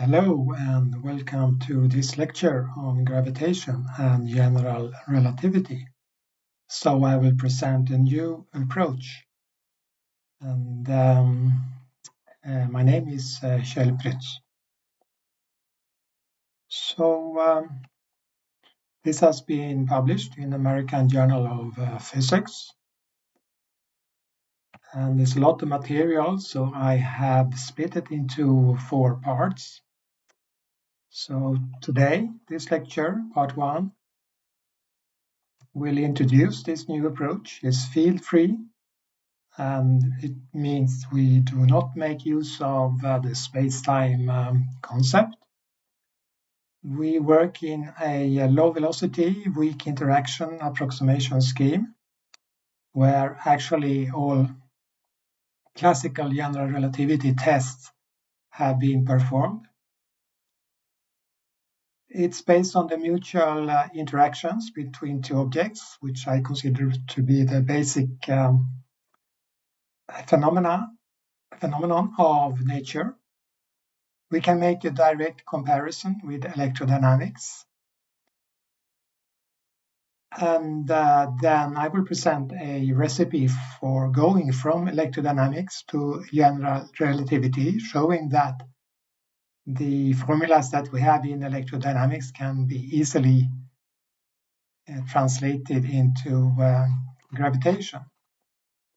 Hello and welcome to this lecture on gravitation and general relativity. So I will present a new approach. And my name is Kjell Prytz. So this has been published in American Journal of Physics. And there's a lot of material, so I have split it into 4 parts. So today, this lecture, part 1, will introduce this new approach. It's field-free, and it means we do not make use of the space-time concept. We work in a low-velocity, weak interaction approximation scheme, where actually all classical general relativity tests have been performed. It's based on the mutual interactions between two objects, which I consider to be the basic phenomenon of nature. We can make a direct comparison with electrodynamics. And then I will present a recipe for going from electrodynamics to general relativity, showing that the formulas that we have in electrodynamics can be easily translated into gravitation.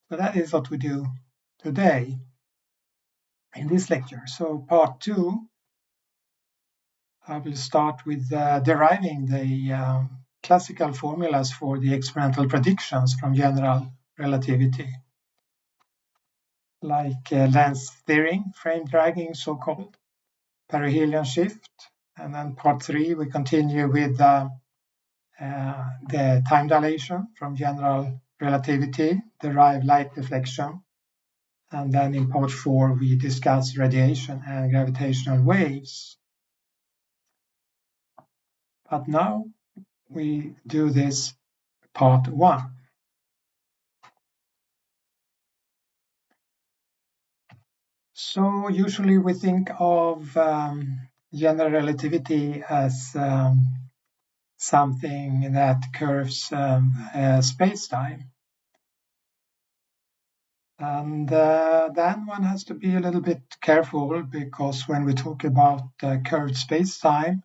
So that is what we do today in this lecture. So part 2, I will start with deriving the classical formulas for the experimental predictions from general relativity, like length steering, frame dragging, so-called, perihelion shift. And then part 3, we continue with the time dilation from general relativity, derive light deflection. And then in part 4, we discuss radiation and gravitational waves. But now we do this part 1. So usually we think of general relativity as something that curves space-time. And then one has to be a little bit careful, because when we talk about curved space-time,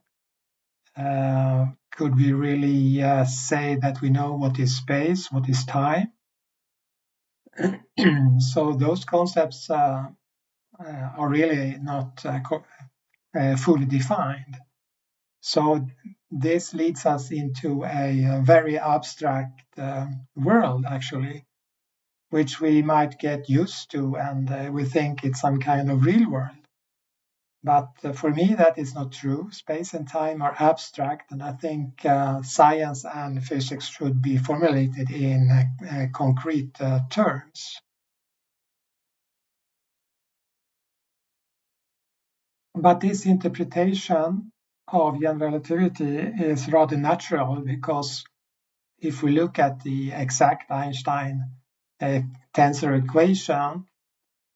could we really say that we know what is space, what is time? So those concepts are really not fully defined. So this leads us into a very abstract world, actually, which we might get used to, and we think it's some kind of real world. But for me, that is not true. Space and time are abstract, and I think science and physics should be formulated in concrete terms. But this interpretation of general relativity is rather natural, because if we look at the exact Einstein tensor equation,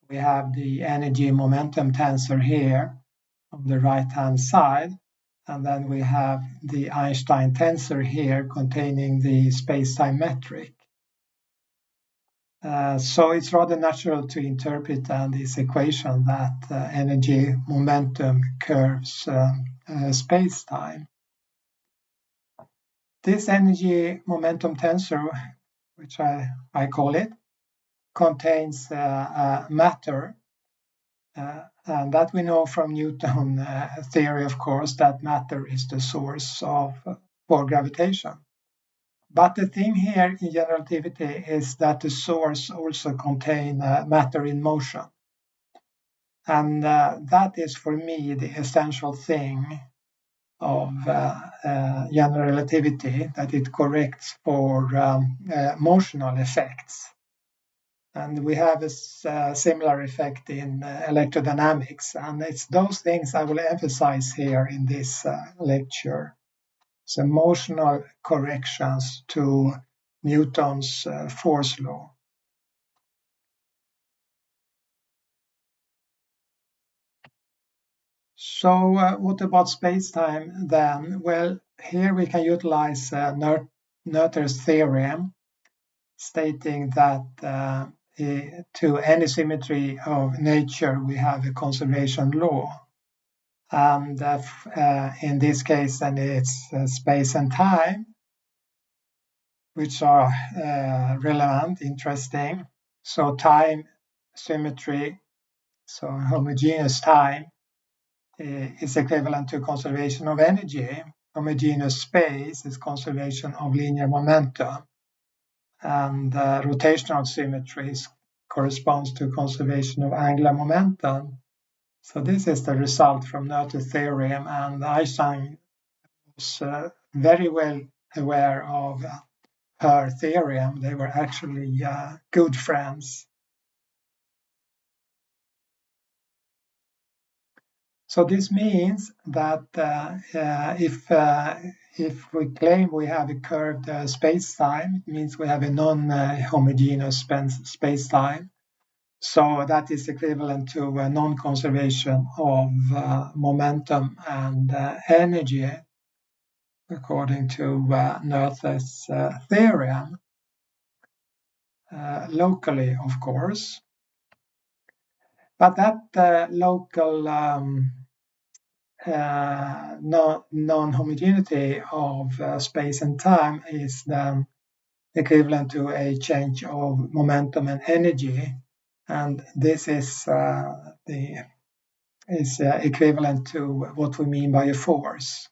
we have the energy momentum tensor here on the right-hand side, and then we have the Einstein tensor here containing the space-time metric. So it's rather natural to interpret this equation that energy momentum curves space-time. This energy momentum tensor, which I call it, contains matter, and that we know from Newton theory, of course, that matter is the source for gravitation. But the thing here in general relativity is that the source also contains matter in motion. And that is, for me, the essential thing of general relativity, that it corrects for motional effects. And we have a similar effect in electrodynamics, and it's those things I will emphasize here in this lecture. So motional corrections to Newton's force law. So what about spacetime then? Well, here we can utilize Noether's theorem, stating that to any symmetry of nature we have a conservation law. And in this case, then it's space and time, which are relevant, interesting. So time symmetry, so homogeneous time, is equivalent to conservation of energy. Homogeneous space is conservation of linear momentum. And rotational symmetry corresponds to conservation of angular momentum. So this is the result from Noether's theorem, and Einstein was very well aware of her theorem. They were actually good friends. So this means that if we claim we have a curved space-time, it means we have a non-homogeneous space-time. So that is equivalent to a non-conservation of momentum and energy, according to Noether's theorem, locally, of course. But that local non-homogeneity of space and time is then equivalent to a change of momentum and energy, and this is equivalent to what we mean by a force.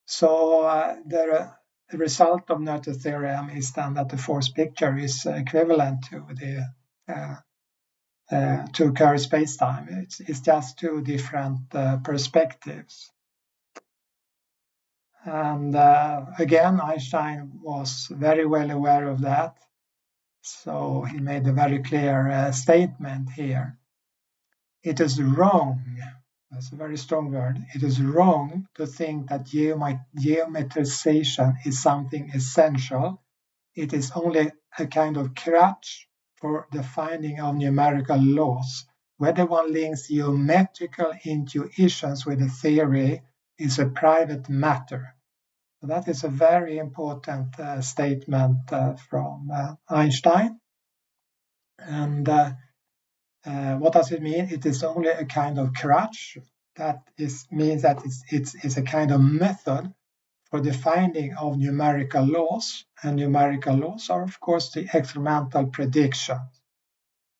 So the result of Noether's theorem is then that the force picture is equivalent to the to curved spacetime. It's just two different perspectives. And again, Einstein was very well aware of that. So he made a very clear statement here. It is wrong, that's a very strong word, it is wrong to think that geometrization is something essential. It is only a kind of crutch for the finding of numerical laws. Whether one links geometrical intuitions with a theory is a private matter. So that is a very important statement from Einstein. And what does it mean? It is only a kind of crutch. That means that it's a kind of method for the finding of numerical laws. And numerical laws are, of course, the experimental predictions.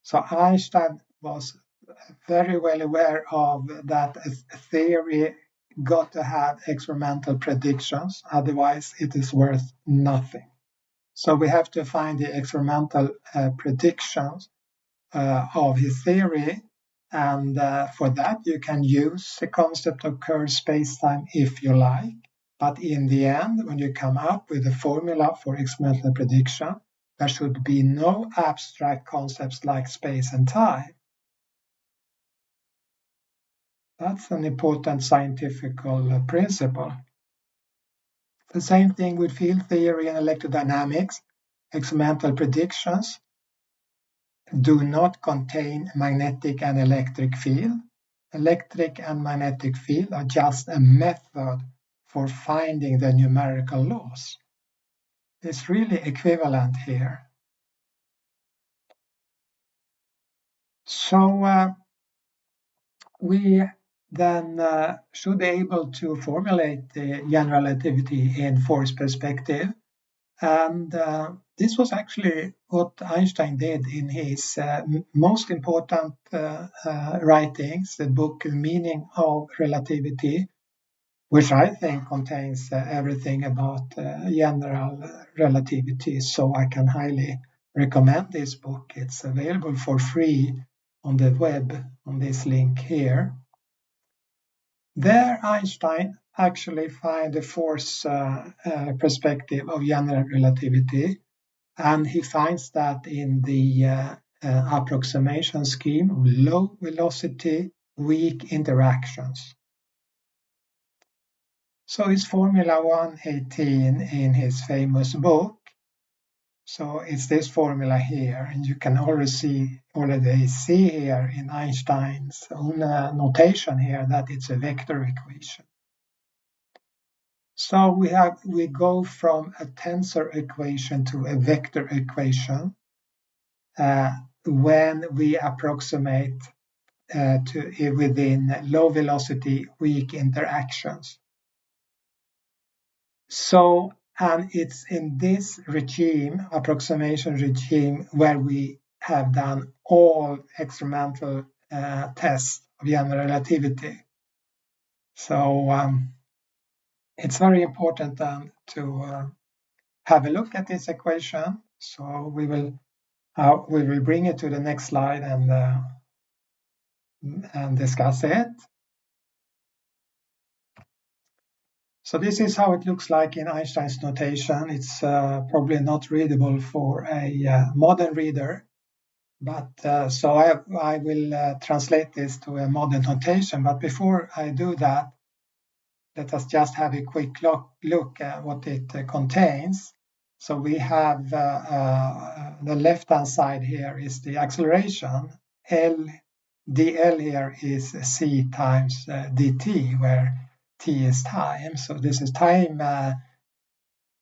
So Einstein was very well aware of that a theory got to have experimental predictions, otherwise it is worth nothing. So we have to find the experimental predictions of his theory, and for that you can use the concept of curved spacetime if you like, but in the end, when you come up with a formula for experimental prediction, there should be no abstract concepts like space and time. That's an important scientific principle. The same thing with field theory and electrodynamics. Experimental predictions do not contain magnetic and electric field. Electric and magnetic field are just a method for finding the numerical laws. It's really equivalent here. So we then should be able to formulate the general relativity in force perspective. And this was actually what Einstein did in his most important writings, the book The Meaning of Relativity, which I think contains everything about general relativity. So I can highly recommend this book. It's available for free on the web on this link here. There, Einstein actually find the force perspective of general relativity, and he finds that in the approximation scheme of low velocity, weak interactions. So it's Formula 118 in his famous book. So it's this formula here, and you can already see here in Einstein's own notation here that it's a vector equation. So we go from a tensor equation to a vector equation when we approximate to within low velocity weak interactions. So, and it's in this regime, approximation regime, where we have done all experimental tests of general relativity. So it's very important to have a look at this equation. So we will bring it to the next slide and discuss it. So this is how it looks like in Einstein's notation. It's probably not readable for a modern reader, but so I will translate this to a modern notation. But before I do that, let us just have a quick look at what it contains. So we have the left-hand side here is the acceleration. dl here is c times dt, where t is time. So this is time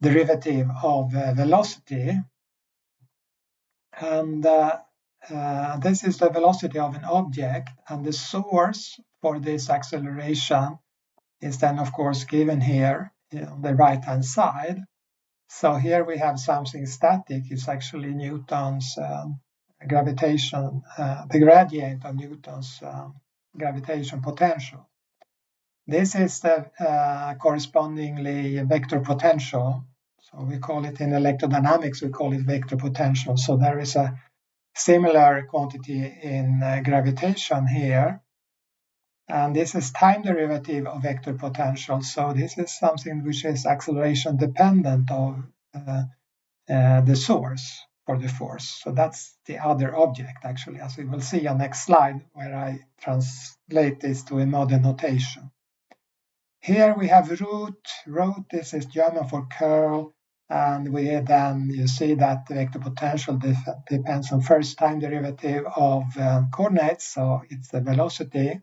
derivative of velocity. And this is the velocity of an object. And the source for this acceleration is then, of course, given here on the right-hand side. So here we have something static. It's actually Newton's gravitation, the gradient of Newton's gravitation potential. This is the correspondingly vector potential. So we call it in electrodynamics, we call it vector potential. So there is a similar quantity in gravitation here. And this is time derivative of vector potential. So this is something which is acceleration dependent of the source for the force. So that's the other object, actually, as we will see on next slide, where I translate this to a modern notation. Here we have root. Root, this is German for curl. And you see that the vector potential depends on first time derivative of coordinates. So it's the velocity.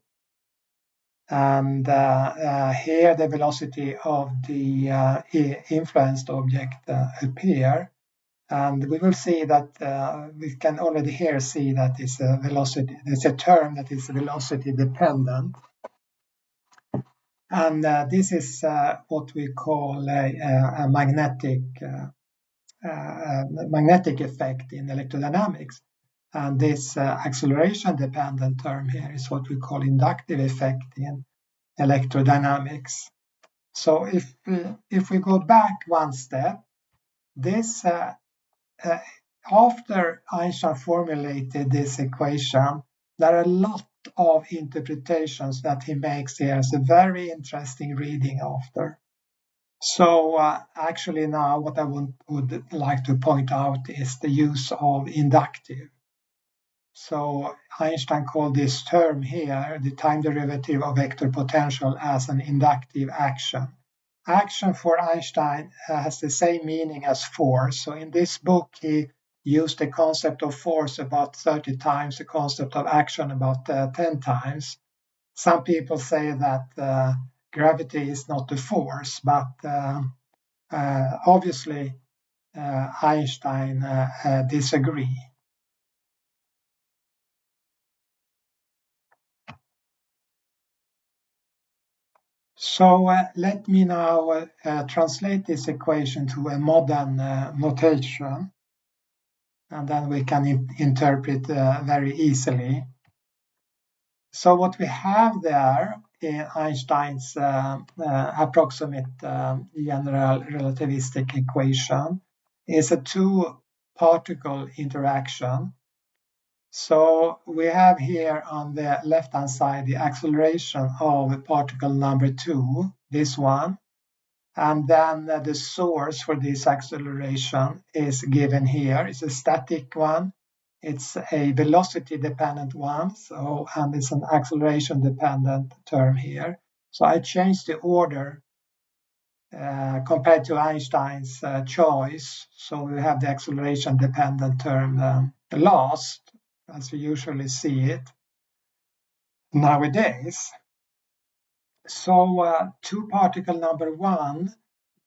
And here the velocity of the influenced object appear. And we will see that we can already here see that it's a velocity. There's a term that is velocity dependent. And this is what we call a magnetic effect in electrodynamics. And this acceleration dependent term here is what we call inductive effect in electrodynamics. So if we go back one step, this after Einstein formulated this equation, there are a lot of interpretations that he makes here. It's a very interesting reading after. So actually now what I would like to point out is the use of inductive. So Einstein called this term here, the time derivative of vector potential, as an inductive action. Action for Einstein has the same meaning as force. So in this book, he used the concept of force about 30 times, the concept of action about 10 times. Some people say that gravity is not a force, but obviously Einstein disagree. So let me now translate this equation to a modern notation, and then we can interpret very easily. So what we have there in Einstein's approximate general relativistic equation is a two-particle interaction. So we have here on the left-hand side the acceleration of particle number 2, this one, and then the source for this acceleration is given here. It's a static one. It's a velocity-dependent one, and it's an acceleration-dependent term here. So I changed the order compared to Einstein's choice. So we have the acceleration dependent term lost, as we usually see it nowadays. So to particle number 1,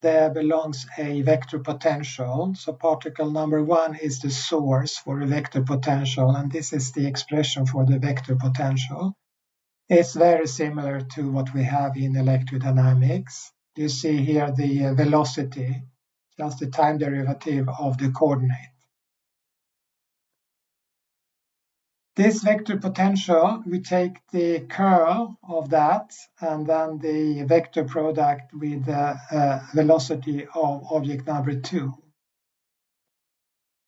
there belongs a vector potential. So particle number 1 is the source for a vector potential, and this is the expression for the vector potential. It's very similar to what we have in electrodynamics. You see here the velocity, just the time derivative of the coordinate. This vector potential, we take the curl of that and then the vector product with the velocity of object number 2.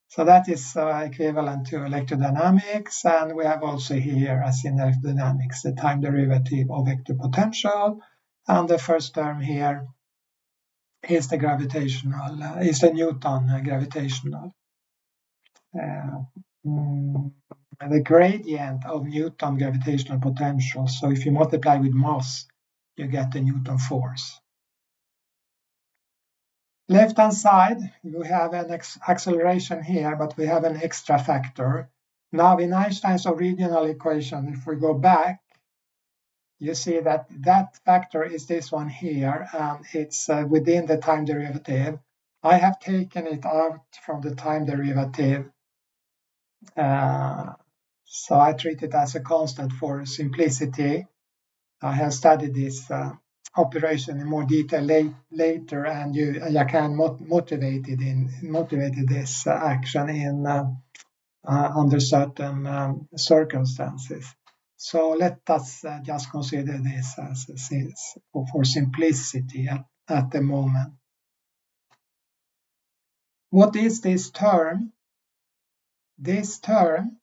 So that is equivalent to electrodynamics, and we have also here, as in electrodynamics, the time derivative of vector potential, and the first term here is the gravitational, is the Newton gravitational. The gradient of Newton gravitational potential. So if you multiply with mass, you get the Newton force. Left-hand side, we have an acceleration here, but we have an extra factor. Now, in Einstein's original equation, if we go back, you see that that factor is this one here, and it's within the time derivative. I have taken it out from the time derivative. So I treat it as a constant for simplicity. I have studied this operation in more detail later, and you can motivate this action in under certain circumstances. So let us just consider this as for simplicity at the moment. What is this term? This term,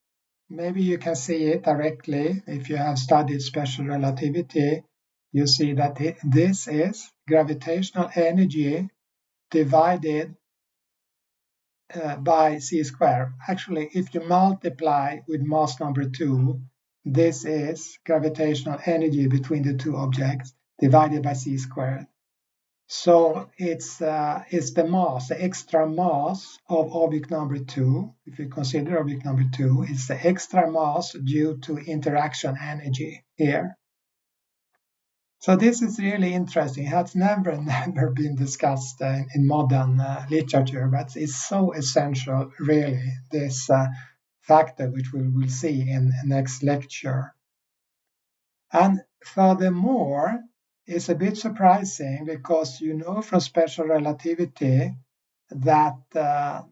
maybe you can see it directly if you have studied special relativity. You see that this is gravitational energy divided by c squared. Actually, if you multiply with mass number 2, this is gravitational energy between the two objects divided by c squared. So it's the mass, the extra mass of object number 2. If you consider object number 2, it's the extra mass due to interaction energy here. So this is really interesting. It has never been discussed in modern literature, but it's so essential, really, this factor, which we will see in the next lecture. And furthermore, it's a bit surprising because you know from special relativity that on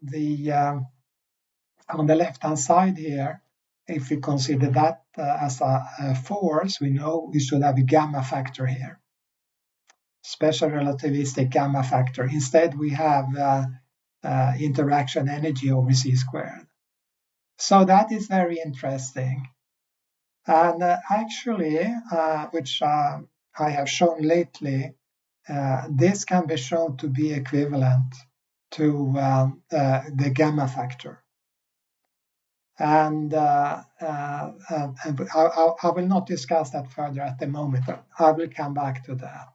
the left-hand side here, if we consider that as a force, we know we should have a gamma factor here. Special relativistic gamma factor. Instead, we have interaction energy over c squared. So that is very interesting. And actually, which I have shown lately, this can be shown to be equivalent to the gamma factor. And I will not discuss that further at the moment. I will come back to that.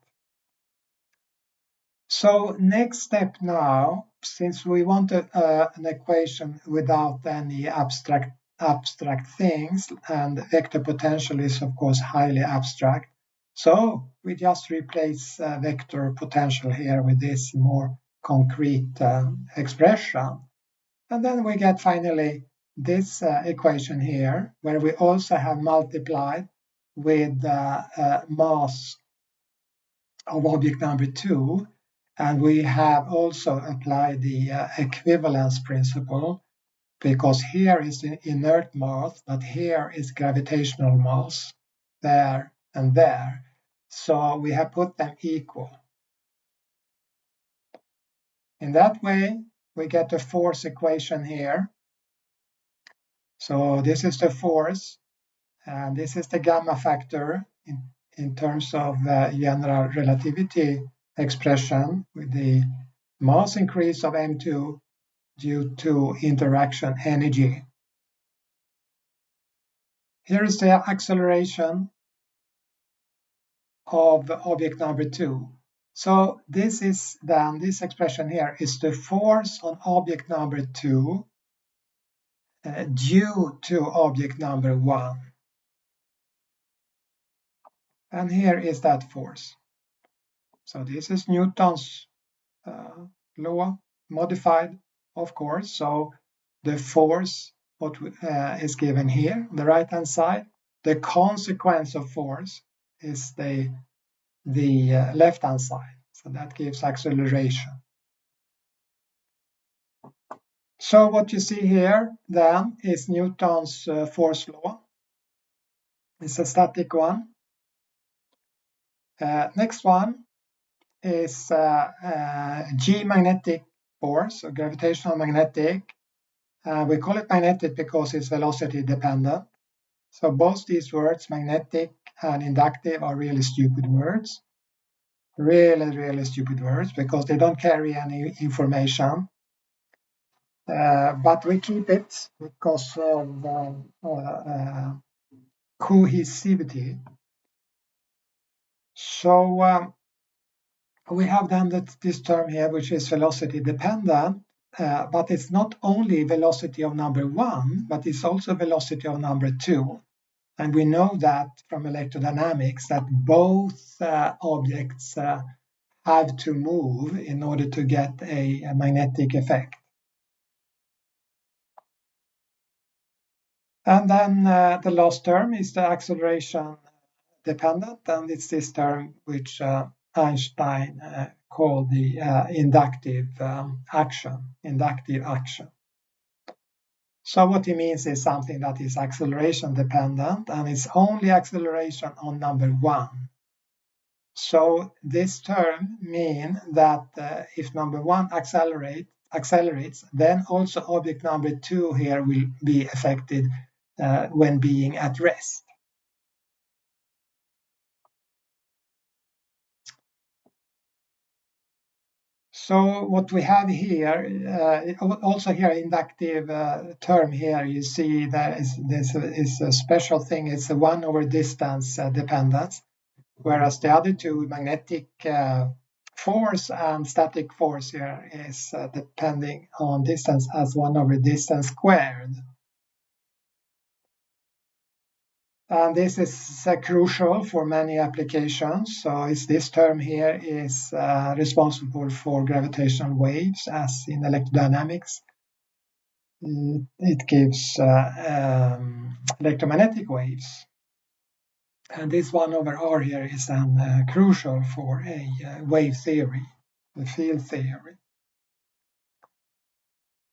So next step now, since we want an equation without any abstract things, and vector potential is of course highly abstract, so we just replace vector potential here with this more concrete expression. And then we get finally this equation here, where we also have multiplied with mass of object number 2, and we have also applied the equivalence principle, because here is the inert mass, but here is gravitational mass, there and there. So we have put them equal. In that way, we get a force equation here. So this is the force, and this is the gamma factor in terms of general relativity expression with the mass increase of m2 due to interaction energy. Here is the acceleration of object number 2. So this is then, this expression here is the force on object number 2 due to object number 1. And here is that force. So this is Newton's law, modified, of course. So the force what is given here, the right-hand side. The consequence of force is the left-hand side. So that gives acceleration. So what you see here then is Newton's force law. It's a static one. Next one is G magnetic force, or gravitational magnetic. We call it magnetic because it's velocity dependent. So both these words, magnetic and inductive, are really stupid words. Really stupid words because they don't carry any information. But we keep it because of cohesivity. So we have then this term here, which is velocity dependent, but it's not only velocity of number 1, but it's also velocity of number 2. And we know that from electrodynamics that both objects have to move in order to get a magnetic effect. And then the last term is the acceleration dependent, and it's this term which Einstein called the inductive action. So what he means is something that is acceleration dependent, and it's only acceleration on number 1. So this term means that if number 1 accelerates, then also object number 2 here will be affected when being at rest. So what we have here, also here inductive term here, you see that this is a special thing. It's a 1 over distance dependence, whereas the other two, magnetic force and static force here, is depending on distance as 1 over distance squared. And this is crucial for many applications. So it's this term here is responsible for gravitational waves, as in electrodynamics. It gives electromagnetic waves. And this 1 over r here is then crucial for a wave theory, the field theory.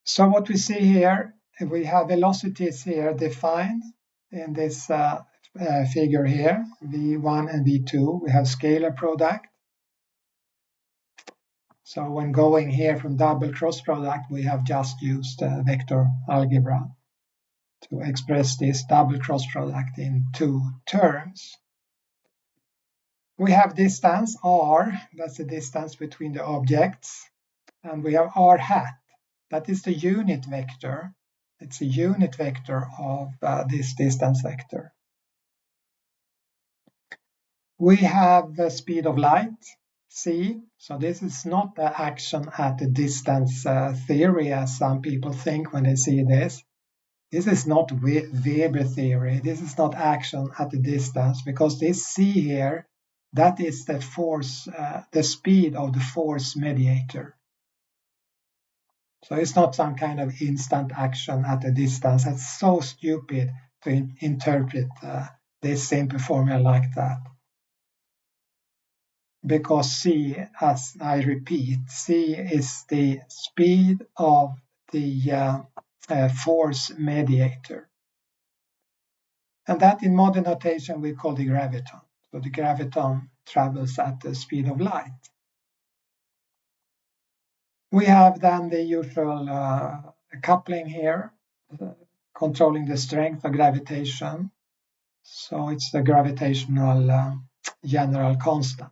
So what we see here, we have velocities here defined in this figure here, v1 and v2. We have scalar product. So when going here from double cross product, we have just used vector algebra to express this double cross product in 2 terms. We have distance r, that's the distance between the objects, and we have r hat, that is the unit vector. It's a unit vector of this distance vector. We have the speed of light, c. So this is not the action at a distance theory, as some people think when they see this. This is not Weber theory. This is not action at a distance, because this c here, that is the force, the speed of the force mediator. So it's not some kind of instant action at a distance. That's so stupid to interpret this simple formula like that. Because c, as I repeat, c is the speed of the force mediator. And that in modern notation we call the graviton. So the graviton travels at the speed of light. We have then the usual coupling here, controlling the strength of gravitation. So it's the gravitational general constant.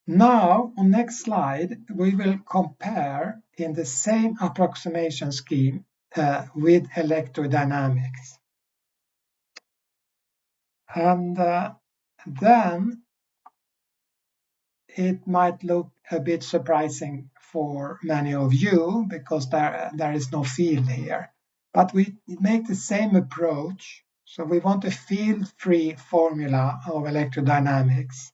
Now, on next slide, we will compare in the same approximation scheme with electrodynamics. And then it might look a bit surprising for many of you because there is no field here. But we make the same approach. So we want a field-free formula of electrodynamics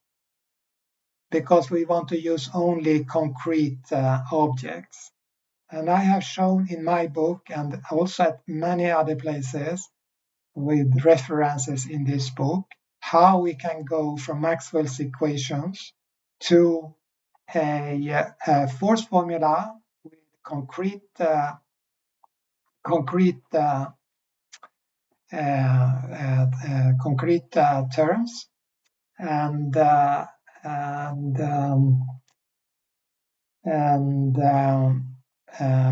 because we want to use only concrete objects. And I have shown in my book and also at many other places with references in this book how we can go from Maxwell's equations to a force formula with concrete terms and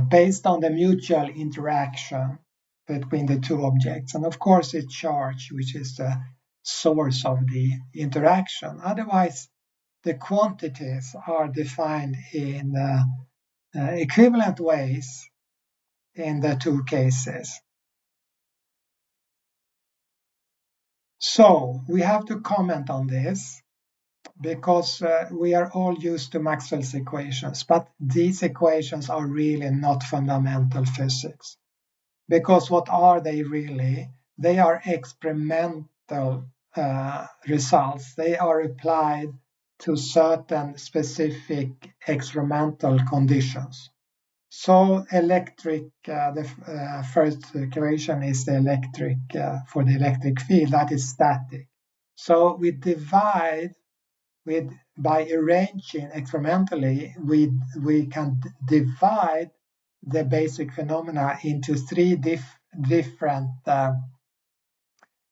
based on the mutual interaction between the two objects. And of course, it's charge, which is the source of the interaction. Otherwise, the quantities are defined in equivalent ways in the two cases. So we have to comment on this because we are all used to Maxwell's equations, but these equations are really not fundamental physics. Because what are they really? They are experimental results. They are applied to certain specific experimental conditions. So the first equation is the electric, for the electric field, that is static. So we divide by arranging experimentally, we can divide the basic phenomena into three different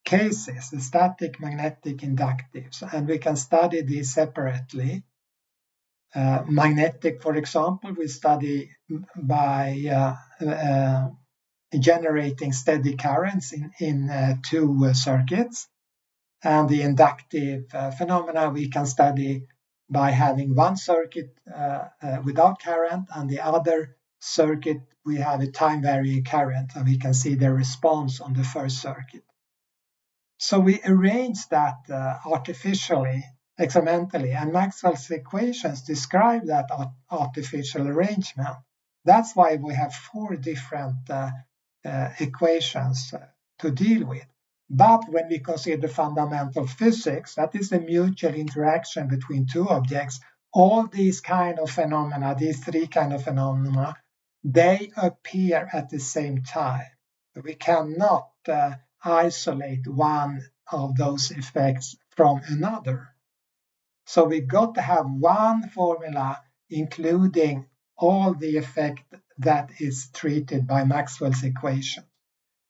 cases, the static, magnetic, inductive, and we can study these separately. Magnetic, for example, we study by generating steady currents in two circuits. And the inductive phenomena we can study by having one circuit without current and the other circuit we have a time varying current, and we can see the response on the first circuit. So we arrange that artificially, experimentally, and Maxwell's equations describe that artificial arrangement. That's why we have four different equations to deal with. But when we consider fundamental physics, that is the mutual interaction between two objects, all these kind of phenomena, these three kind of phenomena, they appear at the same time. We cannot isolate one of those effects from another. So we got to have one formula including all the effect that is treated by Maxwell's equations.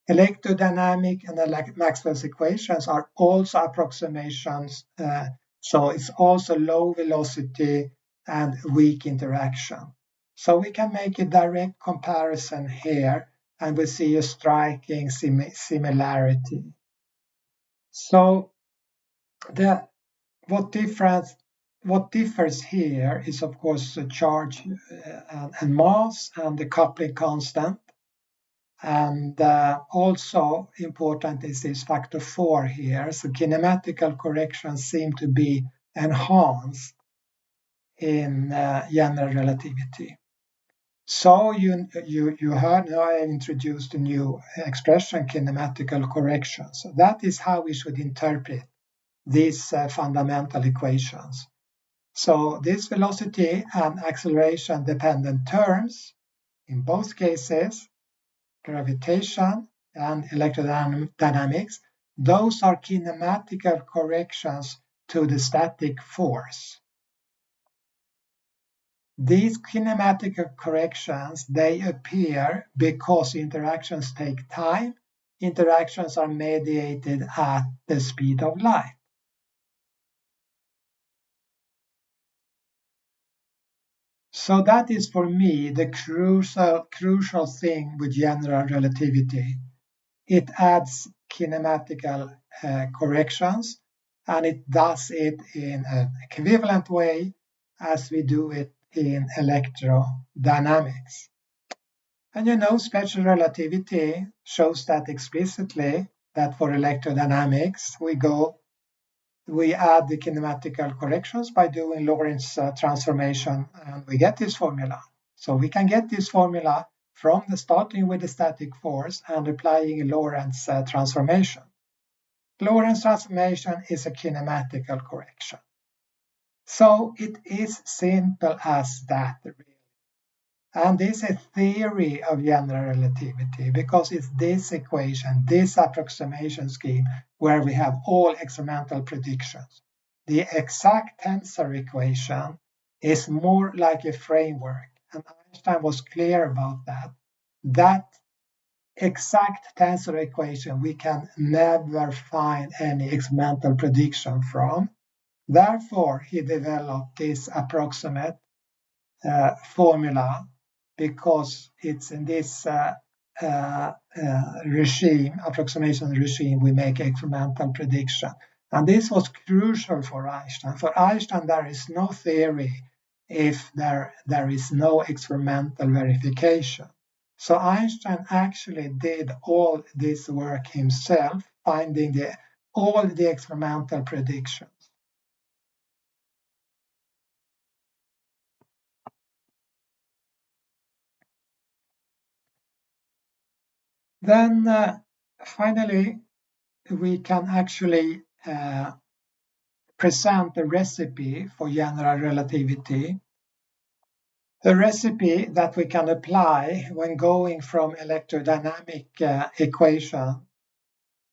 Electrodynamic and Maxwell's equations are also approximations, so it's also low velocity and weak interaction. So we can make a direct comparison here, and we see a striking similarity. So what differs here is, of course, the charge and mass and the coupling constant. And also important is this factor 4 here. So kinematical corrections seem to be enhanced in general relativity. So you heard now I introduced a new expression, kinematical corrections. So that is how we should interpret these fundamental equations. So this velocity and acceleration dependent terms, in both cases, gravitation and electrodynamics, those are kinematical corrections to the static force. These kinematical corrections, they appear because interactions take time. Interactions are mediated at the speed of light. So that is for me the crucial thing with general relativity. It adds kinematical corrections, and it does it in an equivalent way as we do it in electrodynamics. And special relativity shows that explicitly, that for electrodynamics we go we add the kinematical corrections by doing Lorentz transformation, and we get this formula. So we can get this formula from the starting with the static force and applying Lorentz transformation. Lorentz transformation is a kinematical correction. So it is simple as that, really. And this is a theory of general relativity because it's this equation, this approximation scheme, where we have all experimental predictions. The exact tensor equation is more like a framework, and Einstein was clear about that. That exact tensor equation we can never find any experimental prediction from. Therefore, he developed this approximate formula because it's in this regime, approximation regime, we make experimental prediction. And this was crucial for Einstein. For Einstein, there is no theory if there is no experimental verification. So Einstein actually did all this work himself, finding all the experimental predictions. Then finally, we can actually present a recipe for general relativity, a recipe that we can apply when going from electrodynamic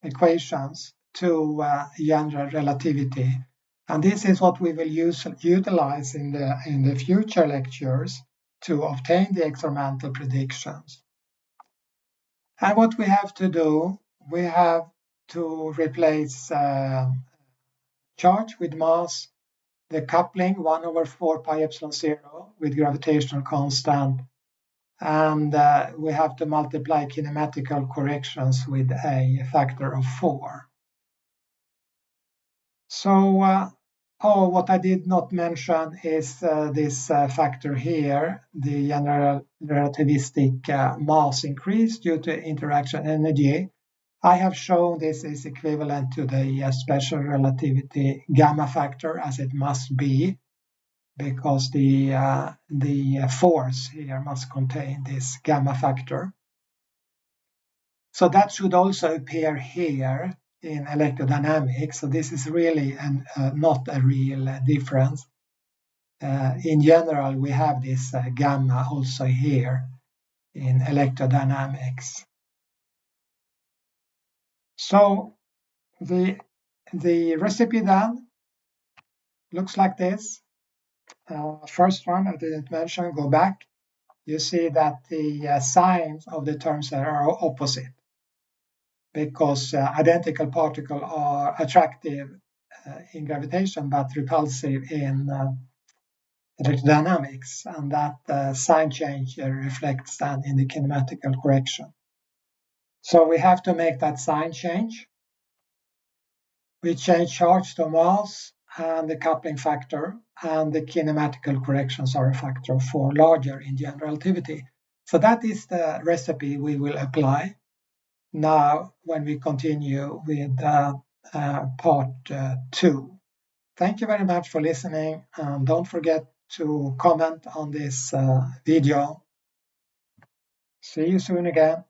equations to general relativity. And this is what we will utilize in the future lectures to obtain the experimental predictions. And what we have to do, we have to replace charge with mass, the coupling 1/4πε0 with gravitational constant, and we have to multiply kinematical corrections with a factor of 4. So, what I did not mention is this factor here, the general relativistic mass increase due to interaction energy. I have shown this is equivalent to the special relativity gamma factor, as it must be, because the force here must contain this gamma factor. So that should also appear here in electrodynamics. So this is really not a real difference. In general, we have this gamma also here in electrodynamics. So the recipe then looks like this. First one I didn't mention, go back. You see that the signs of the terms are opposite because identical particles are attractive in gravitation but repulsive in electrodynamics, and that sign change reflects that in the kinematical correction. So we have to make that sign change. We change charge to mass and the coupling factor, and the kinematical corrections are a factor of 4 larger in general relativity. So that is the recipe we will apply now when we continue with part 2. Thank you very much for listening, and don't forget to comment on this video. See you soon again.